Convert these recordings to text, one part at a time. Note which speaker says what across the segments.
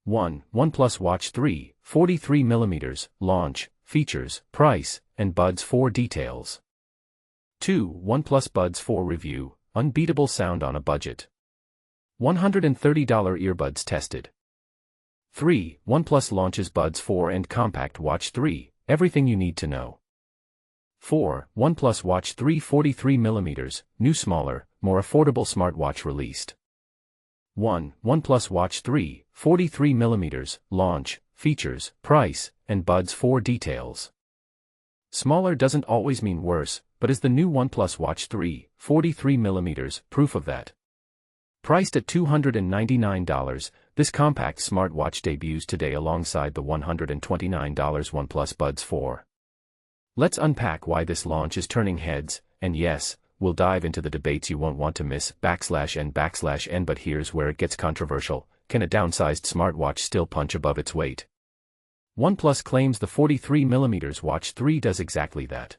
Speaker 1: 1. OnePlus Watch 3, 43mm, launch, features, price, and Buds 4 details. 2. OnePlus Buds 4 review, unbeatable sound on a budget. $130 earbuds tested. 3. OnePlus launches Buds 4 and compact Watch 3, everything you need to know. 4. OnePlus Watch 3 43mm, new smaller, more affordable smartwatch released. 1. OnePlus Watch 3, 43mm, launch, features, price, and Buds 4 details. Smaller doesn't always mean worse, but is the new OnePlus Watch 3, 43mm, proof of that. Priced at $299, this compact smartwatch debuts today alongside the $129 OnePlus Buds 4. Let's unpack why this launch is turning heads, and yes, we'll dive into the debates you won't want to miss, /n/n, but here's where it gets controversial. Can a downsized smartwatch still punch above its weight? OnePlus claims the 43mm Watch 3 does exactly that.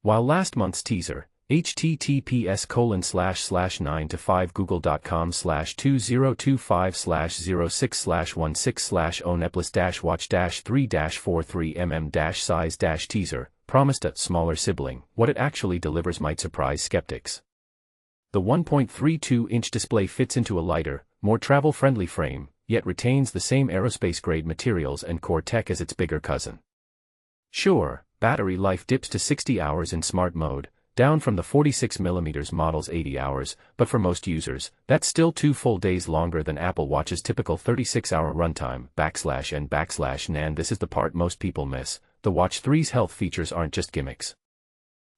Speaker 1: While last month's teaser, https://9to5google.com/2025/06/16/16/Watch-3-43mm-size-teaser, promised a smaller sibling, what it actually delivers might surprise skeptics. The 1.32-inch display fits into a lighter, more travel-friendly frame, yet retains the same aerospace-grade materials and core tech as its bigger cousin. Sure, battery life dips to 60 hours in smart mode, down from the 46mm model's 80 hours, but for most users, that's still 2 full days longer than Apple Watch's typical 36-hour runtime, /n/nan. This is the part most people miss. The Watch 3's health features aren't just gimmicks.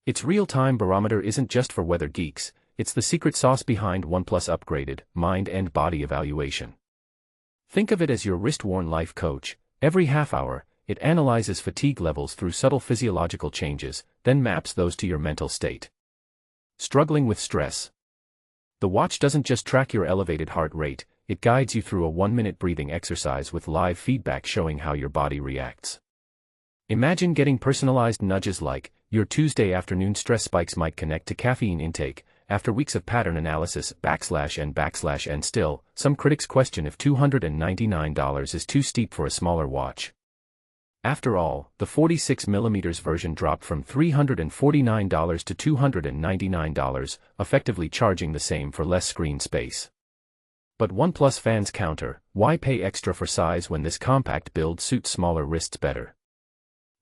Speaker 1: Its real-time barometer isn't just for weather geeks, it's the secret sauce behind OnePlus' upgraded, mind and body evaluation. Think of it as your wrist-worn life coach. Every half hour, it analyzes fatigue levels through subtle physiological changes, then maps those to your mental state. Struggling with stress? The watch doesn't just track your elevated heart rate, it guides you through a 1-minute breathing exercise with live feedback showing how your body reacts. Imagine getting personalized nudges like, your Tuesday afternoon stress spikes might connect to caffeine intake. After weeks of pattern analysis, /n/n still, some critics question if $299 is too steep for a smaller watch. After all, the 46mm version dropped from $349 to $299, effectively charging the same for less screen space. But OnePlus fans counter, why pay extra for size when this compact build suits smaller wrists better?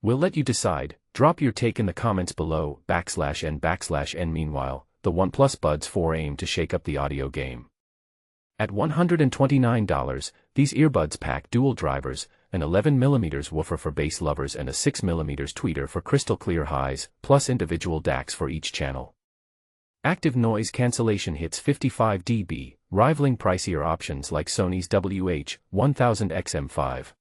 Speaker 1: We'll let you decide. Drop your take in the comments below, /n/n. Meanwhile, the OnePlus Buds 4 aim to shake up the audio game. At $129, these earbuds pack dual drivers, an 11mm woofer for bass lovers and a 6mm tweeter for crystal clear highs, plus individual DACs for each channel. Active noise cancellation hits 55 dB, rivaling pricier options like Sony's WH-1000XM5.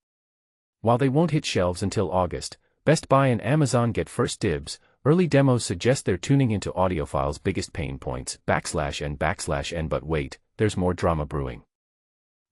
Speaker 1: While they won't hit shelves until August, Best Buy and Amazon get first dibs. Early demos suggest they're tuning into audiophiles' biggest pain points, /n/n. But wait, there's more drama brewing.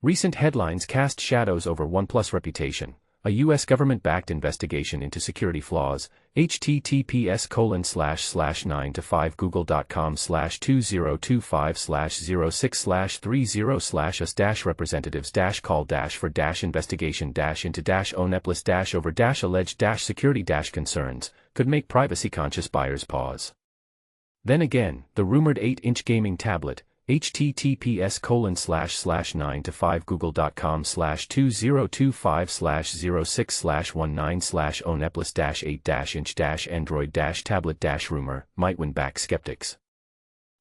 Speaker 1: Recent headlines cast shadows over OnePlus' reputation. A U.S. government-backed investigation into security flaws, https://9to5google.com/2025/06/30/us- representatives-call-for-investigation-into-own-security-concerns, could make privacy-conscious buyers pause. Then again, the rumored 8-inch gaming tablet, https://9to5google.com/2025/06/19/owneplis-8-inch-android-tablet- rumor, might win back skeptics.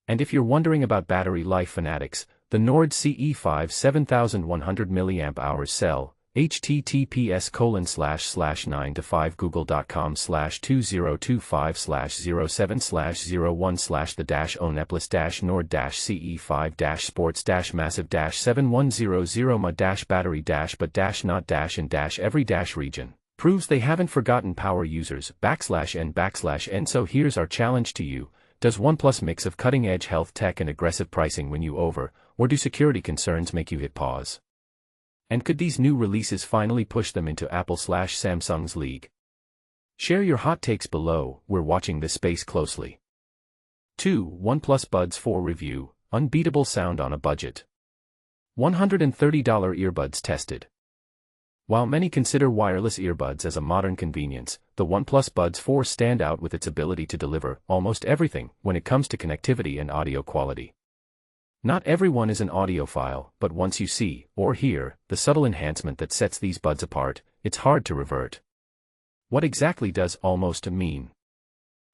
Speaker 1: And if you're wondering about battery life fanatics, the Nord CE5 7100 mAh cell, https://9to5google.com/2025/077/1-owneplis-nord-ce5-sport-massive-710-0-ma-battery-but-not-in-every region, proves they haven't forgotten power users, /n/n. So here's our challenge to you. Does OnePlus mix of cutting-edge health tech and aggressive pricing win you over, or do security concerns make you hit pause? And could these new releases finally push them into Apple/Samsung's league? Share your hot takes below, we're watching this space closely. 2. OnePlus Buds 4 review, unbeatable sound on a budget. $130 earbuds tested. While many consider wireless earbuds as a modern convenience, the OnePlus Buds 4 stand out with its ability to deliver almost everything when it comes to connectivity and audio quality. Not everyone is an audiophile, but once you see, or hear, the subtle enhancement that sets these buds apart, it's hard to revert. What exactly does almost mean?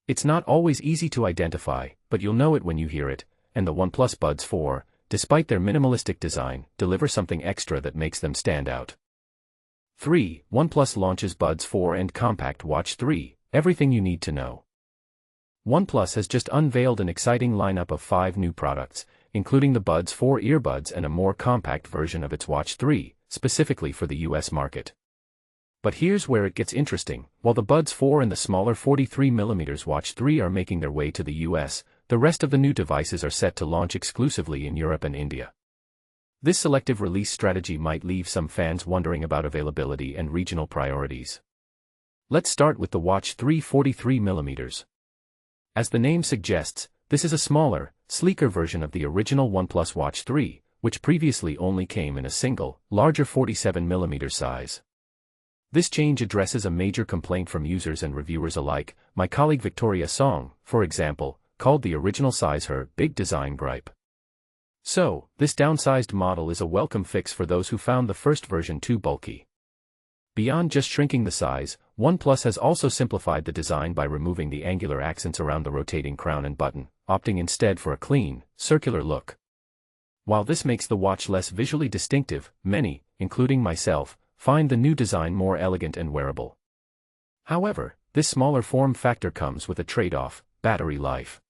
Speaker 1: It's not always easy to identify, but you'll know it when you hear it, and the OnePlus Buds 4, despite their minimalistic design, deliver something extra that makes them stand out. 3. OnePlus launches Buds 4 and Compact Watch 3, everything you need to know. OnePlus has just unveiled an exciting lineup of 5 new products, including the Buds 4 earbuds and a more compact version of its Watch 3, specifically for the US market. But here's where it gets interesting. While the Buds 4 and the smaller 43mm Watch 3 are making their way to the US, the rest of the new devices are set to launch exclusively in Europe and India. This selective release strategy might leave some fans wondering about availability and regional priorities. Let's start with the Watch 3 43mm. As the name suggests, this is a smaller, sleeker version of the original OnePlus Watch 3, which previously only came in a single, larger 47mm size. This change addresses a major complaint from users and reviewers alike. My colleague Victoria Song, for example, called the original size her big design gripe. So, this downsized model is a welcome fix for those who found the first version too bulky. Beyond just shrinking the size, OnePlus has also simplified the design by removing the angular accents around the rotating crown and button, opting instead for a clean, circular look. While this makes the watch less visually distinctive, many, including myself, find the new design more elegant and wearable. However, this smaller form factor comes with a trade-off: battery life.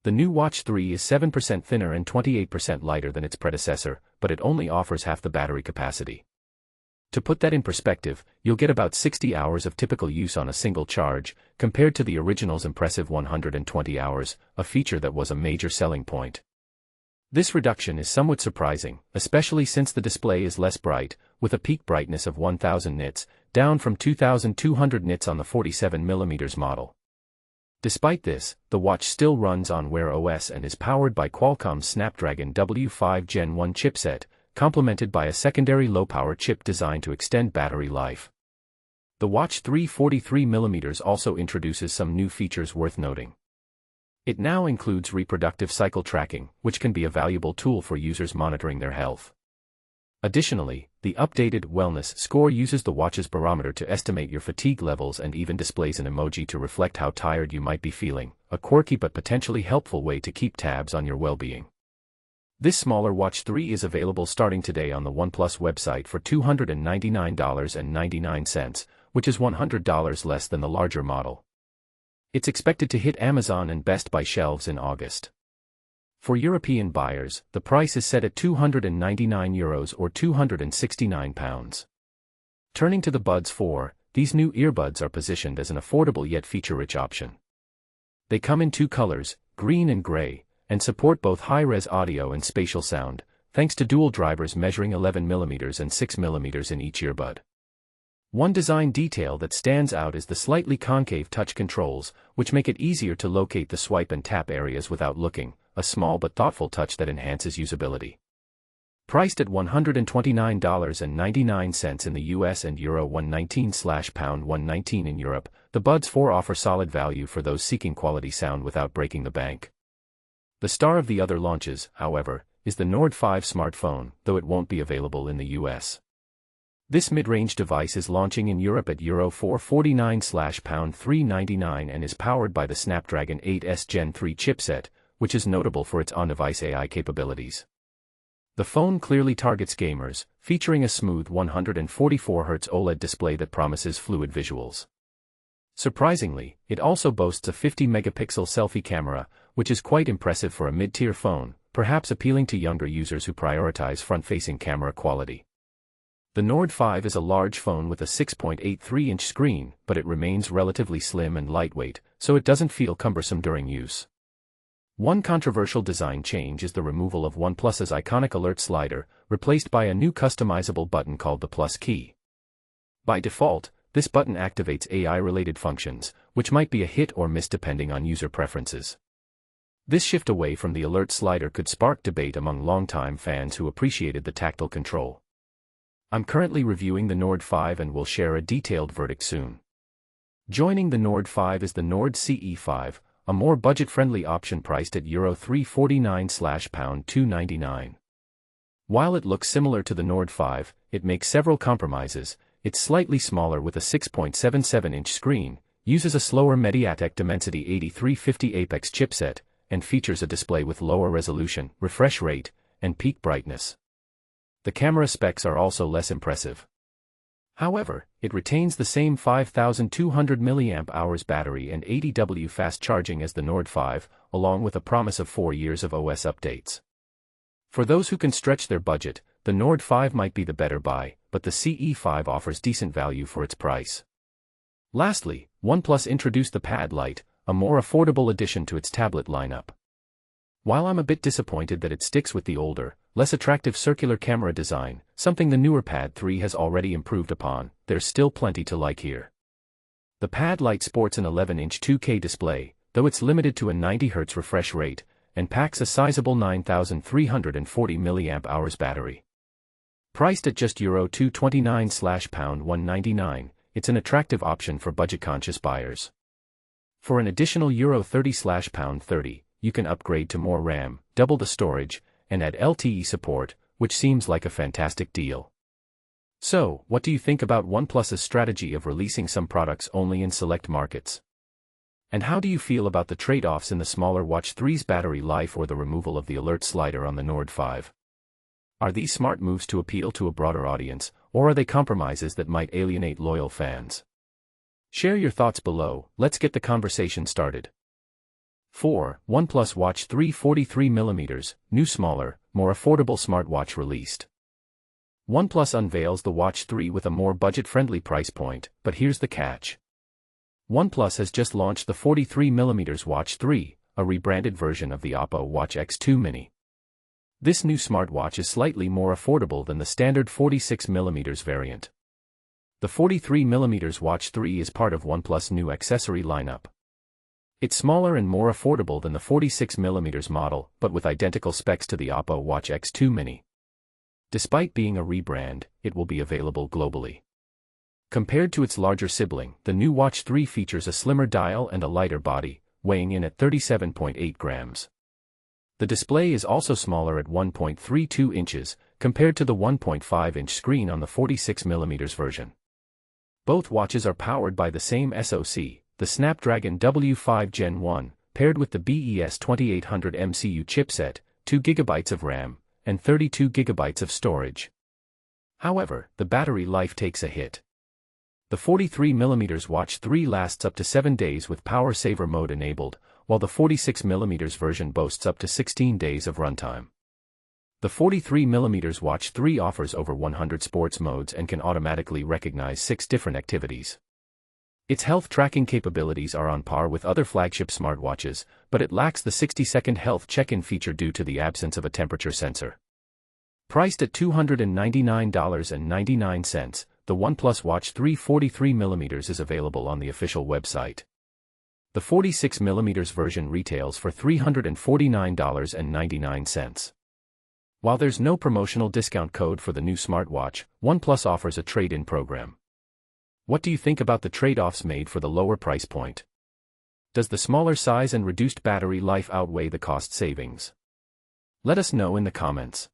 Speaker 1: The new Watch 3 is 7% thinner and 28% lighter than its predecessor, but it only offers half the battery capacity. To put that in perspective, you'll get about 60 hours of typical use on a single charge, compared to the original's impressive 120 hours, a feature that was a major selling point. This reduction is somewhat surprising, especially since the display is less bright, with a peak brightness of 1000 nits, down from 2200 nits on the 47mm model. Despite this, the watch still runs on Wear OS and is powered by Qualcomm's Snapdragon W5 Gen 1 chipset, complemented by a secondary low-power chip designed to extend battery life. The Watch 3 43mm also introduces some new features worth noting. It now includes reproductive cycle tracking, which can be a valuable tool for users monitoring their health. Additionally, the updated wellness score uses the watch's barometer to estimate your fatigue levels and even displays an emoji to reflect how tired you might be feeling, a quirky but potentially helpful way to keep tabs on your well-being. This smaller Watch 3 is available starting today on the OnePlus website for $299.99, which is $100 less than the larger model. It's expected to hit Amazon and Best Buy shelves in August. For European buyers, the price is set at €299 or £269. Turning to the Buds 4, these new earbuds are positioned as an affordable yet feature-rich option. They come in 2 colors, green and gray, and support both high-res audio and spatial sound, thanks to dual drivers measuring 11mm and 6mm in each earbud. One design detail that stands out is the slightly concave touch controls, which make it easier to locate the swipe and tap areas without looking, a small but thoughtful touch that enhances usability. Priced at $129.99 in the US and Euro £119/£119 in Europe, the Buds 4 offer solid value for those seeking quality sound without breaking the bank. The star of the other launches, however, is the Nord 5 smartphone, though it won't be available in the US. This mid-range device is launching in Europe at Euro £449/£399 and is powered by the Snapdragon 8S Gen 3 chipset, which is notable for its on-device AI capabilities. The phone clearly targets gamers, featuring a smooth 144Hz OLED display that promises fluid visuals. Surprisingly, it also boasts a 50-megapixel selfie camera, which is quite impressive for a mid-tier phone, perhaps appealing to younger users who prioritize front-facing camera quality. The Nord 5 is a large phone with a 6.83-inch screen, but it remains relatively slim and lightweight, so it doesn't feel cumbersome during use. One controversial design change is the removal of OnePlus's iconic alert slider, replaced by a new customizable button called the Plus key. By default, this button activates AI-related functions, which might be a hit or miss depending on user preferences. This shift away from the alert slider could spark debate among longtime fans who appreciated the tactile control. I'm currently reviewing the Nord 5 and will share a detailed verdict soon. Joining the Nord 5 is the Nord CE5, a more budget-friendly option priced at Euro 349/pound 299. While it looks similar to the Nord 5, it makes several compromises. It's slightly smaller with a 6.77-inch screen, uses a slower MediaTek Dimensity 8350 Apex chipset, and features a display with lower resolution, refresh rate, and peak brightness. The camera specs are also less impressive. However, it retains the same 5,200 mAh battery and 80W fast charging as the Nord 5, along with a promise of 4 years of OS updates. For those who can stretch their budget, the Nord 5 might be the better buy, but the CE5 offers decent value for its price. Lastly, OnePlus introduced the Pad Lite, a more affordable addition to its tablet lineup. While I'm a bit disappointed that it sticks with the older, less attractive circular camera design, something the newer Pad 3 has already improved upon, there's still plenty to like here. The Pad Lite sports an 11-inch 2K display, though it's limited to a 90Hz refresh rate, and packs a sizable 9,340 mAh battery. Priced at just Euro 229/pound 199, it's an attractive option for budget-conscious buyers. For an additional Euro 30/pound 30, you can upgrade to more RAM, double the storage, and add LTE support, which seems like a fantastic deal. So, what do you think about OnePlus's strategy of releasing some products only in select markets? And how do you feel about the trade-offs in the smaller Watch 3's battery life or the removal of the alert slider on the Nord 5? Are these smart moves to appeal to a broader audience, or are they compromises that might alienate loyal fans? Share your thoughts below, let's get the conversation started. 4. OnePlus Watch 3 43mm, new smaller, more affordable smartwatch released. OnePlus unveils the Watch 3 with a more budget-friendly price point, but here's the catch. OnePlus has just launched the 43mm Watch 3, a rebranded version of the Oppo Watch X2 Mini. This new smartwatch is slightly more affordable than the standard 46mm variant. The 43mm Watch 3 is part of OnePlus' new accessory lineup. It's smaller and more affordable than the 46mm model, but with identical specs to the Oppo Watch X2 Mini. Despite being a rebrand, it will be available globally. Compared to its larger sibling, the new Watch 3 features a slimmer dial and a lighter body, weighing in at 37.8 grams. The display is also smaller at 1.32 inches, compared to the 1.5-inch screen on the 46mm version. Both watches are powered by the same SoC, the Snapdragon W5 Gen 1, paired with the BES 2800 MCU chipset, 2GB of RAM, and 32GB of storage. However, the battery life takes a hit. The 43mm Watch 3 lasts up to 7 days with power saver mode enabled, while the 46mm version boasts up to 16 days of runtime. The 43mm Watch 3 offers over 100 sports modes and can automatically recognize 6 different activities. Its health tracking capabilities are on par with other flagship smartwatches, but it lacks the 60-second health check-in feature due to the absence of a temperature sensor. Priced at $299.99, the OnePlus Watch 3 43mm is available on the official website. The 46mm version retails for $349.99. While there's no promotional discount code for the new smartwatch, OnePlus offers a trade-in program. What do you think about the trade-offs made for the lower price point? Does the smaller size and reduced battery life outweigh the cost savings? Let us know in the comments.